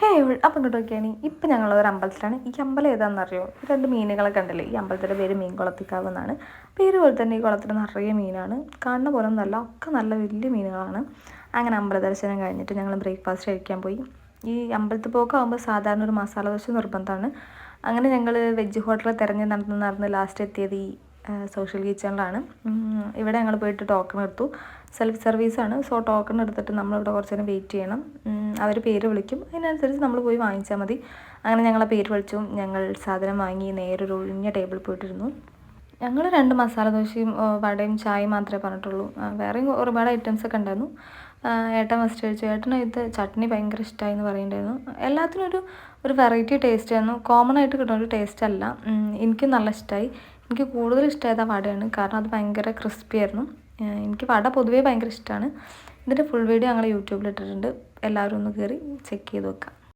അപ്പം ഇങ്ങോട്ട് നോക്കിയാണ് ഇപ്പം ഞങ്ങളൊരു അമ്പലത്തിലാണ്. ഈ അമ്പലം ഏതാണെന്നറിയോ? ഈ 2 മീനുകളൊക്കെ ഉണ്ടല്ലേ, ഈ അമ്പലത്തിൻ്റെ പേര് മീൻകുളത്തിക്കാവ് എന്നാണ്. പേര് പോലെ തന്നെ ഈ കുളത്തിൽ നിറയെ മീനാണ്. കാണുന്ന പോലെ ഒന്നല്ല, ഒക്കെ നല്ല വലിയ മീനുകളാണ്. അങ്ങനെ അമ്പല ദർശനം കഴിഞ്ഞിട്ട് ഞങ്ങൾ ബ്രേക്ക്ഫാസ്റ്റ് കഴിക്കാൻ പോയി. ഈ അമ്പലത്തിൽ പോക്കാകുമ്പോൾ സാധാരണ ഒരു മസാല ദോശ നിർബന്ധമാണ്. അങ്ങനെ ഞങ്ങൾ വെജ് ഹോട്ടൽ തിരഞ്ഞ് നടന്ന് ലാസ്റ്റ് എത്തിയത് ഈ സോഷ്യൽ കിച്ചണിലാണ്. ഇവിടെ ഞങ്ങൾ പോയിട്ട് ടോക്കൺ എടുത്തു. സെൽഫ് സർവീസാണ്. സോ ടോക്കൺ എടുത്തിട്ട് നമ്മളിവിടെ കുറച്ച് നേരം വെയിറ്റ് ചെയ്യണം. അവർ പേര് വിളിക്കും, അതിനനുസരിച്ച് നമ്മൾ പോയി വാങ്ങിച്ചാൽ മതി. അങ്ങനെ ഞങ്ങളെ പേര് വിളിച്ചു. ഞങ്ങൾ സാധനം വാങ്ങി നേരൊരു ഒഴിഞ്ഞ ടേബിളിൽ പോയിട്ടിരുന്നു. ഞങ്ങൾ 2 മസാല ദോശയും വടയും ചായയും മാത്രമേ പറഞ്ഞിട്ടുള്ളൂ. വേറെയും ഒരുപാട് ഐറ്റംസൊക്കെ ഉണ്ടായിരുന്നു. ഏട്ടൻ ഫസ്റ്റ് കഴിച്ചു. ഏട്ടന് ഇത് ചട്നി ഭയങ്കര ഇഷ്ടമായി എന്ന് പറയുന്നുണ്ടായിരുന്നു. എല്ലാത്തിനും ഒരു വെറൈറ്റി ടേസ്റ്റ് ആയിരുന്നു. കോമൺ ആയിട്ട് കിട്ടുന്ന ഒരു ടേസ്റ്റ് അല്ല. എനിക്കും നല്ല ഇഷ്ടമായി. എനിക്ക് കൂടുതൽ ഇഷ്ടമായത് ആ വടയാണ്, കാരണം അത് ഭയങ്കര ക്രിസ്പി ആയിരുന്നു. എനിക്ക് വട പൊതുവേ ഭയങ്കര ഇഷ്ടമാണ്. ഇതിൻ്റെ ഫുൾ വീഡിയോ ഞങ്ങൾ യൂട്യൂബിൽ ഇട്ടിട്ടുണ്ട്. എല്ലാവരും ഒന്ന് കയറി ചെക്ക് ചെയ്ത് വെക്കാം.